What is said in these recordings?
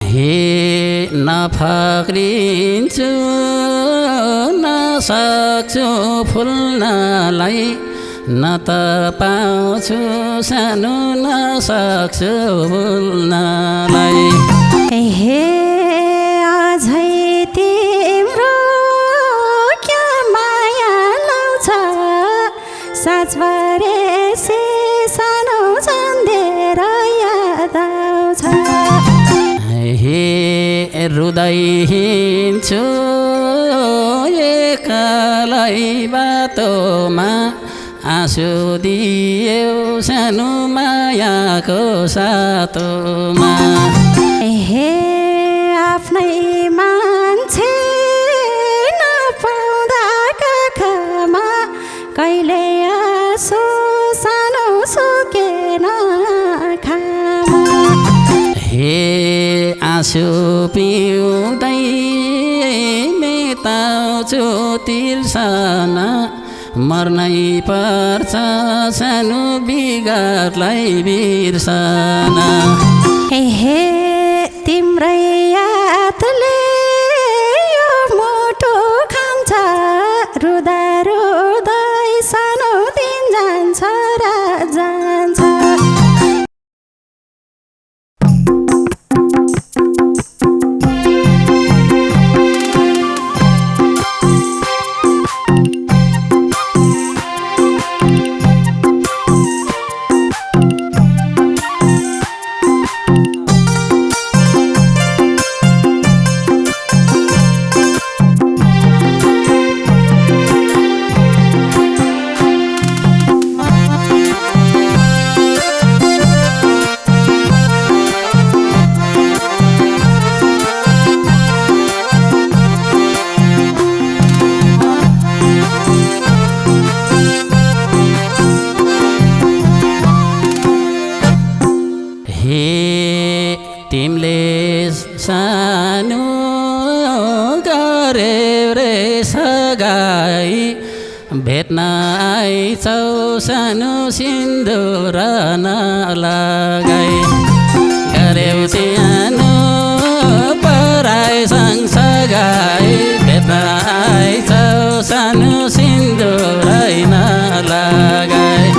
हे नफक्रिन्छु नसक्छु फुल्नलाई न त पाउँछु सानो नसक्छु भुल्नलाई हे अझै तिम्रो क्या माया लाउँछ साँझभरे सानो चन्देर याद आउँछ हे रुँदै हिँड्छु एक्लै बाटोमा आँसु दियो सानो मायाको सातोमा हे आफ्नै मान्छे नपाउँदा काखमा कहिले आँसु सानो सुकेन आँखामा हे आँसु पिउँदै मेटाउँछु तिर्सना मर्नै पर्छ सानो बिगारलाई बिर्सना हे तिम्रै यादले यो मुटु खान्छ रुँदा रुँदै सानो दिन जान्छ र जान्छ तिमीले सानो गर्यौ रे सगाई भेट्न आइछौ सानो सिन्दुर नलगाई गर्यौ सानो पराई सँगसँगै भेट्न आइछौ सानो सिन्दुर नलगाई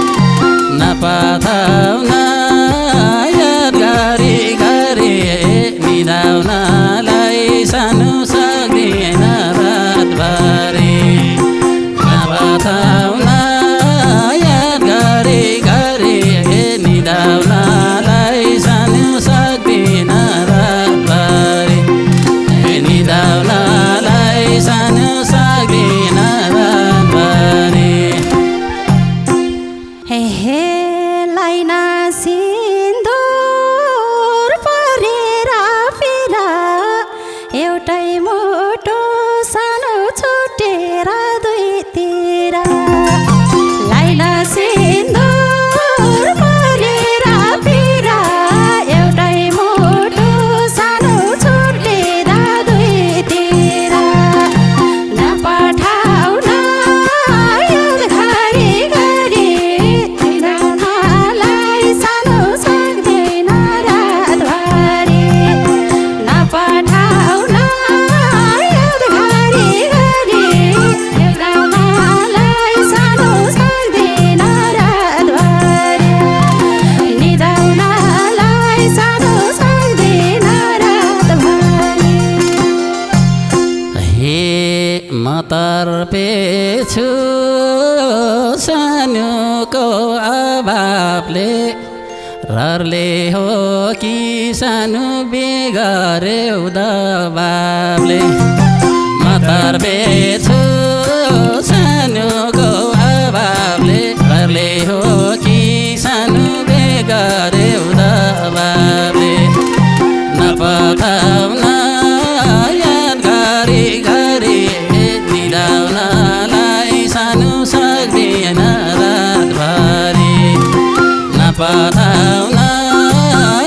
नपठाउन निदाउनलाई सानो सक्दिन रातभरि नपठाउन याद गरी गरी निदाउनलाई सानो सक्दिन रातभरि निदाउनलाई सानो सक्दिन रातभरि हे लाइना सिन्दुर परेर फेर एउटै मुटु सानो छुटेर दुईतिर लाइना सिन्दुर परेर फेर एउटै मुटु सानो छुटेर दुईतिर नपठाउन याद गरी गरी निदाउनलाई सानो सक्दैन रातभरि नपठाउन याद गरी गरी निदाउनलाई सानो सक्दैन रातभरि निदाउनलाई सानो सक्दैन रातभरि हे म तर्पेछु सानोको अभावले रहरले हो कि सानो बिगार्यौ दबाबले म तर्पेछु सानोको अभावले रहरले हो कि सानो बिगार्यौ दबाबले नपठाउन याद गरी गरी निदाउनलाई सानो सक्दिन रातभरि नपठाउन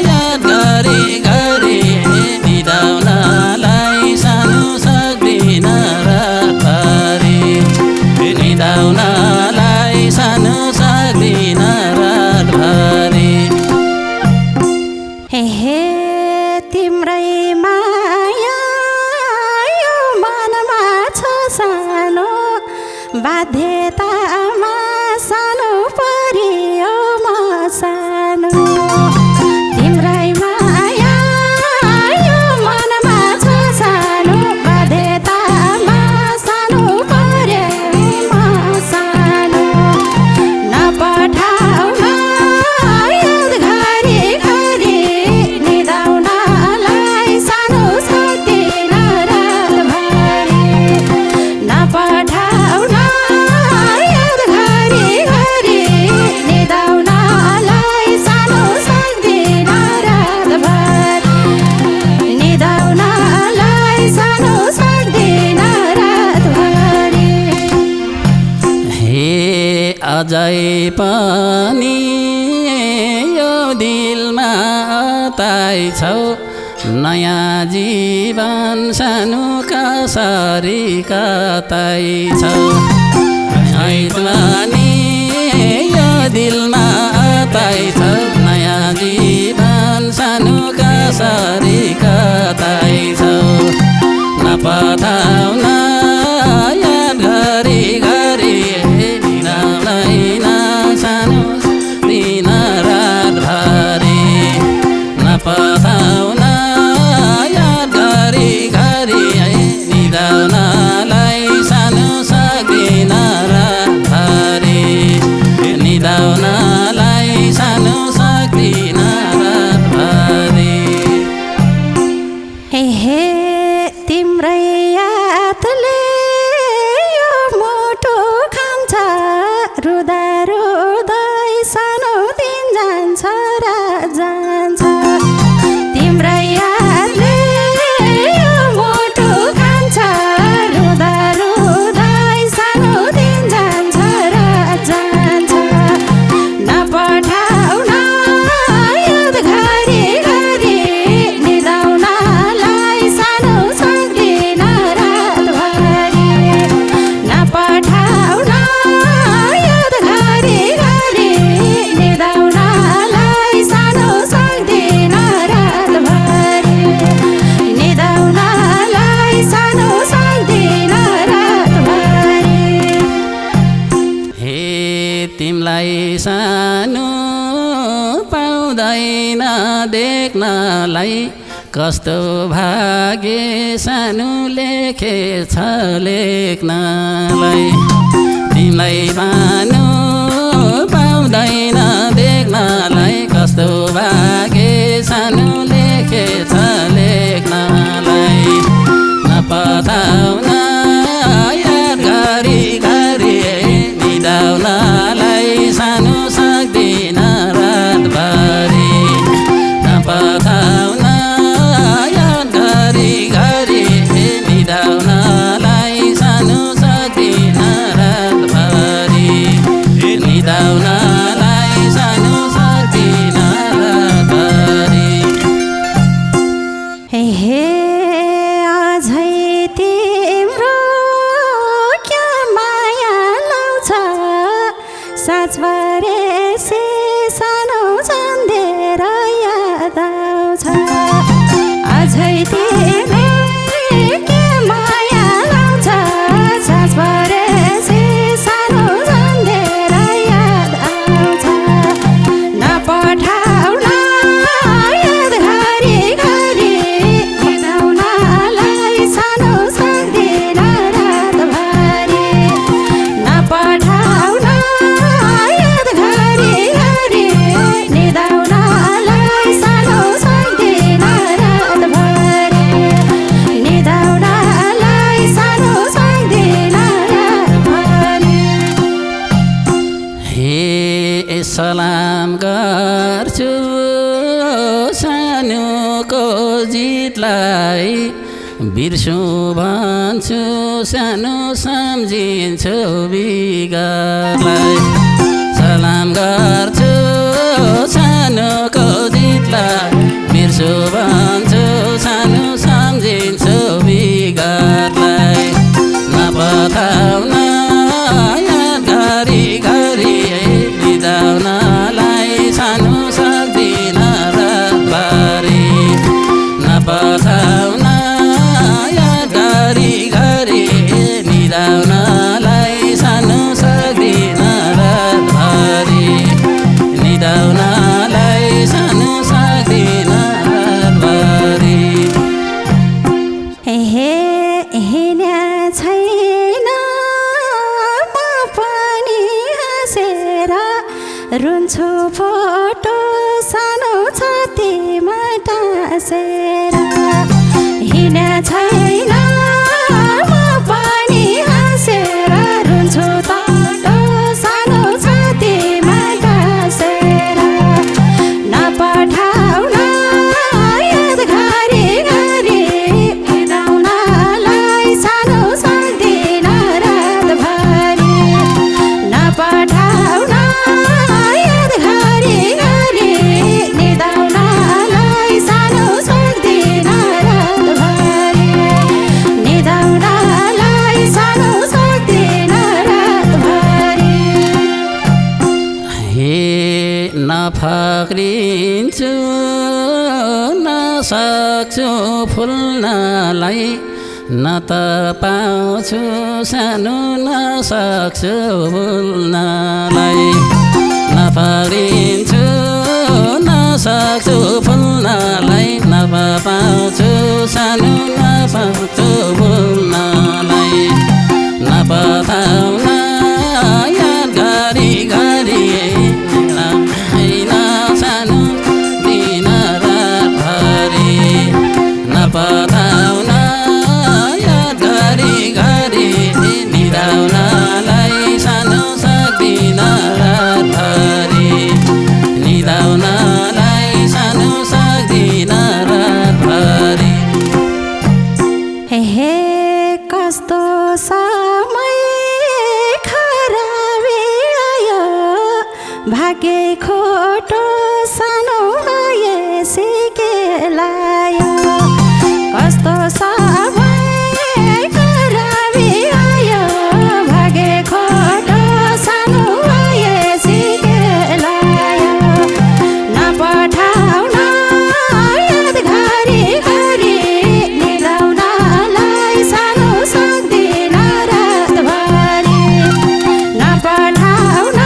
याद गरी गरी निदाउनलाई सानो सक्दिन रातभरि निदाउनलाई सानो सक्दिन रातभरि हे तिम्रै माया यो मनमा छ सानो बाध्यतामा सानो परियो म सानो तिम्रै माया यो मनमा छ सानो बाध्यतामा सानो पर्यो म सानो नपठाउन याद घरी घरी निदाउनलाई सानो सक्दिन रातभरि नपठाउन याद घरी घरी निदाउनलाई सानो सक्दिन रातभरि निदाउनलाई सानो सक्दिन रातभरि हे अझै पनि यो दिलमा अताइ छौ नयाँ जीवन सानो कसरी कतै छौ अझै पनि यो दिलमा अताइ छौ नयाँ जीवन सानो कसरी कतै छौ नपठाउन याद घरी घरी निदाउँदैन सानो दिन रातभरि नपठाउन याद घरी घरी निदाउनलाई सानो सक्दिन रातभरि निदाउनलाई सानो सक्दिन रातभरि हे तिम्रै यादले यो मुटु खान्छ रुदा रुदै सानो दिन जान्छ र जान्छ तिम्रै यादले यो मुटु खान्छ रुदा रुदै सानो दिन जान्छ र जान्छ नपठाउन याद घरी घरी निदाउनलाई सानो सक्दिन रातभरि नपठाउन याद घरी घरी निदाउनलाई सानो सक्दिन रातभरि निदाउनलाई सानो सक्दिन रातभरि हे तिमलाई सानो पाउँदैन देख्नलाई कस्तो भाग्य सानो लेखेछ लेख्नलाई तिमीलाई सानो पाउँदैन देख्नलाई कस्तो भाग्य सानो लेखेछ लेख्नलाई नपठाउन याद घरी घरी निदाउनलाई सानो सक्दिन रातभरि नपठाउन याद घरी घरी निदाउनलाई सानो सक्दिन रातभरि निदाउनलाई सानो सक्दिन रातभरि हे अझै तिम्रो क्या माया लाउँछ साँझ परेपछि सानो चन्देर याद आउँछ अझै तिम्रो क्या माया लाउँछ साँझ परेपछि सानो चन्देर याद आउँछ नपठाउन याद घरी घरी निदाउनलाई सानो सक्दिन रातभरि नपठाउन याद घरी घरी निदाउनलाई सानो सक्दिन रातभरि निदाउनलाई सानो सक्दिन रातभरि हे सलाम गर्छु सानोको जितलाई बिर्सु भन्छु सानो सम्झिन्छु बिगतलाई सलाम गर्छु सानोको जितलाई बिर्सु भन्छु सानो सम्झिन्छु बिगतलाई नपठाउन याद घरी घरी निदाउनलाई सानो सक्दिन रातभरि नपठाउन पक्रिन्छु नसक्छु फुल्नलाई न त पाउँछु सानो नसक्छु फुल्नलाई न पक्रिन्छु नसक्छु फुल्नलाई न पाउँछु सानो नपाउँछु फुल्नलाई नपठाउन याद गरी गरी सानो दिन रातभरि नपठाउन याद गरी गरी निदाउनलाई सानो सक्दिन रातभरि निदाउनलाई सानो सक्दिन रातभरि हे कस्तो समय खराबी आयो भाग्य खोटो सानो यसै लायो कस्तो समय खराबी आयो भाग्य खोटो सानो यसै लायो नपठाउन याद घरी घरी निदाउनलाई सानो सक्दिन रातभरि नपठाउन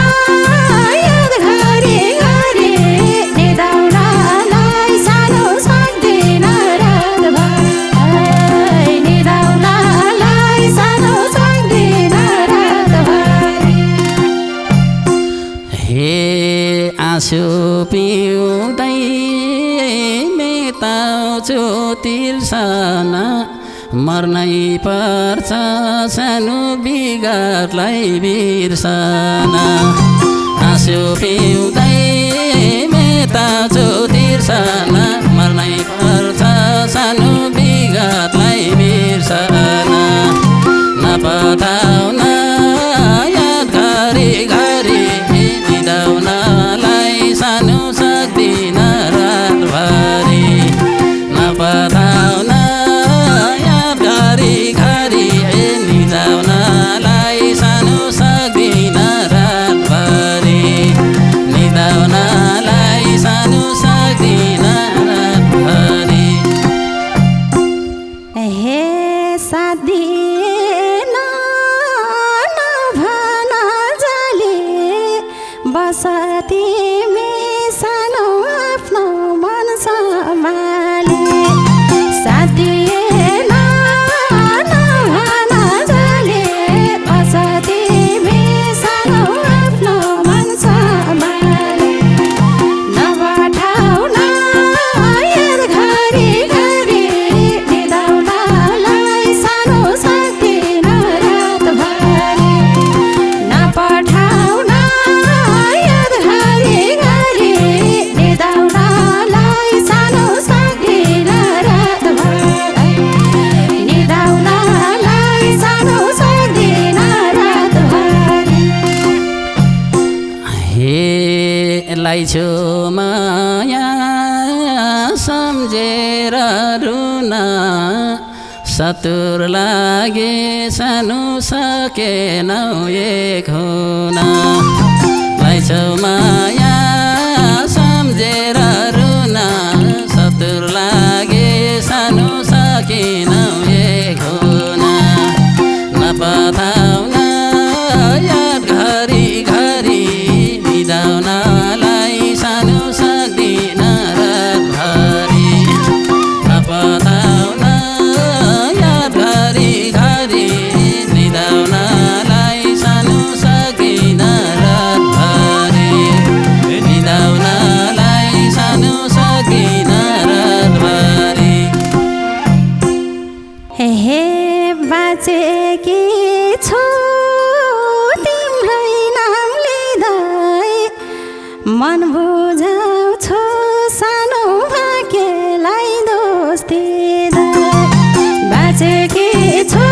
याद घरी घरी निदाउनलाई सानो सक्दिन रातभरि निदाउनलाई सानो सक्दिन रातभरि हे आँसु पिउँदै मेटाउँछु तिर्सना मर्नै पर्छ सानो बिगतलाई बिर्सना आँसु पिउँदै मेटाउँछु तिर्सना मर्नै पर्छ सानो बिगतलाई बिर्सना नपठाउन याद घरी घरी निदाउनलाई सानो सक्दिन रातभरि नपठाउन याद घरी घरी निदाउनलाई सानो सक्दिन रातभरि निदाउनलाई सानो सक्दिन रातभरि हे साथी नभन जाली बस तिमी सानो आफ्नो मन सम्हाली साथी नभन जाली बस तिमी सानो आफ्नो मन सम्हाली नपठाउन याद घरी घरी निदाउनलाई सानो सक्दिन रातभरि नपठाउन याद घरी घरी निदाउनलाई सानो सक्दिन रातभरि निदाउनलाई सानो सक्दिन रातभरि हे लाइछु माया सम्झेर रुन सतुर लागे सानो सकेनौ एक हुन लाइछु माया सम्झेर रुन सतुर लागे सानो सकेनौ एक हुन नपठाउन याद घरी घरी निदाउनलाई सानो सक्दिन रातभरि नपठाउन याद घरी घरी निदाउनलाई सानो सक्दिन रातभरि निदाउनलाई सानो सक्दिन रातभरि हे बाँचेकी छु तिम्रै नाम लिँदै मन बुझाउँछु सानो भाग्यलाई दोष दिँदै बाँचेकी छु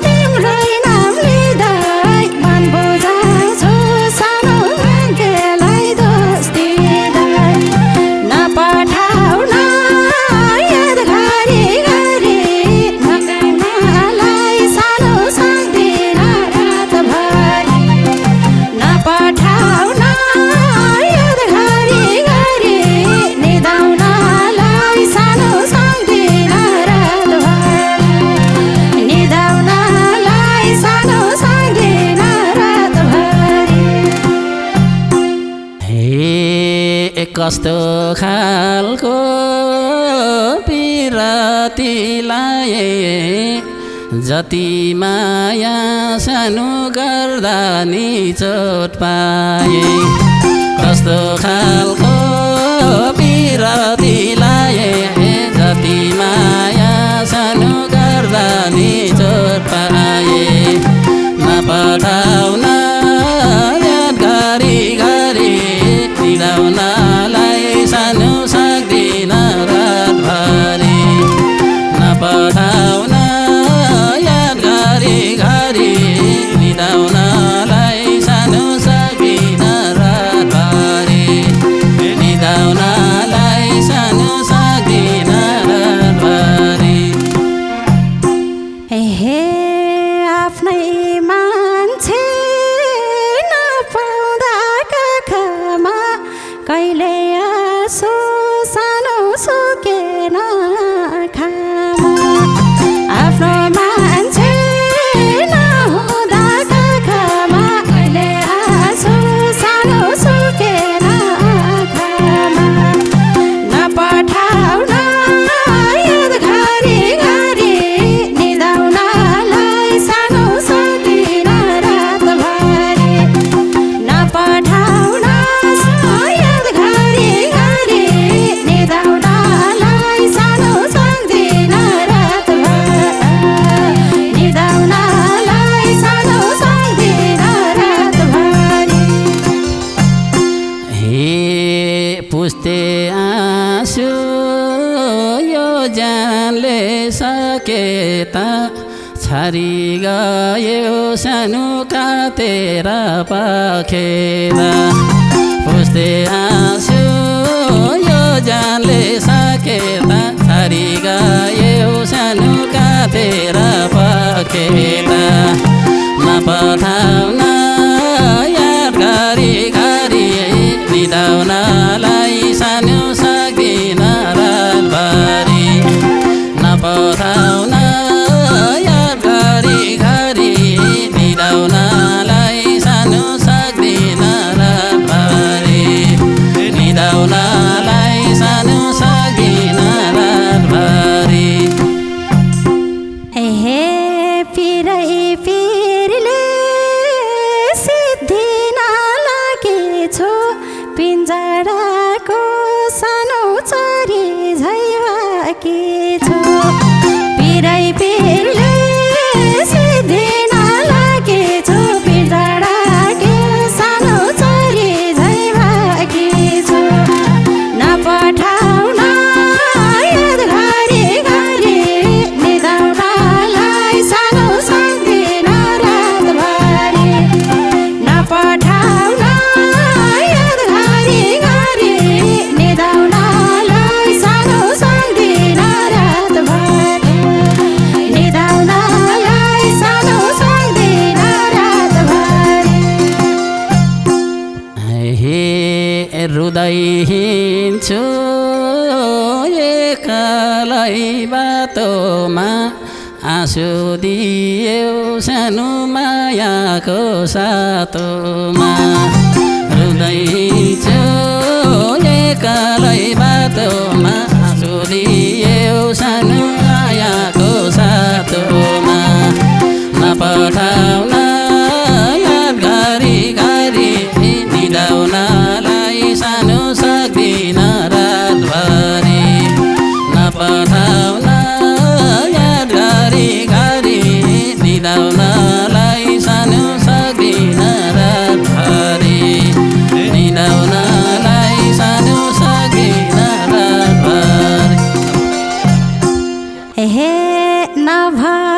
तिम्रै नाम लिँदै मन बुझाउँछु सानो भाग्यलाई दोष दिँदै नपठाउन याद घरी घरी नगाउनलाई सानो सक्दिन रातभरि नपठाउन याद घरी कस्तो खालको पिरतीलाई जति माया सानो गर्दा नि चोट पाए कस्तो खालको पिरतीलाई जति माया सानो गर्दा नि चोट पाए नपठाउन याद गरी गरी निदाउनलाई सानो सक्दिन रातभरि नपठाउन याद गरी गरी निदाउनलाई सानो सक्दिन रातभरि निदाउनलाई सानो सक्दिन रातभरि हे आफ्नै मान्छे नपाउँदा काखमा कहिले आँसु सानो सुकेन आँखामा आफ्नो मान्छे नहुँदा काखमा कहिले आँसु सानो सुकेन आँखामा नपठाउन याद गरी गरी निदाउनलाई सानो सक्दिन रातभरि नपठाउन याद गरी गरी निदाउनलाई सानो सक्दिन रातभरि निदाउनलाई सानो सक्दिन रातभरि हे पुस्ते आँसु यो जानले सके त छारी गयो सानो कातेर पाखेर पुस्ते आँसु यो जानले सके त छारी गयो सानो कातेर पाखेर नपठाउन याद गरी गरी निदाउनलाई सानो सक्दिन रातभरि नपठाउन याद गरी गरी निदाउनलाई सानो सक्दिन रातभरि निदाउनलाई सानो सक्दिन रातभरि हे पिरै पिरले सिद्धिन लागेछु पिञ्जराको सानो चरी झै भाकेछु पिरै पिरले सिद्धिन लागेछु पिञ्जराको सानो चरी झै भाकेछु नपठाउन याद गरी गरी निदाउनलाई सानो सक्दिन रातभरि नपठाउन याद गरी गरी निदाउनलाई सानो सक्दिन रातभरि निदाउनलाई सानो सक्दिन रातभरि हे रुँदै हिँड्छु एक्लै बाटोमा आँसु दियो सानो मायाको सातोमा रुँदै हिँड्छु एक्लै बाटोमा आँसु दियो सानो मायाको सातोमा नपठाउन याद गरी गरी निदाउनलाई सानो सक्दिन रातभरि नपठाउन याद गरी गरी निदाउनलाई सानो सक्दिन रातभरि निदाउनलाई सानो सक्दिन रातभरि हे नभए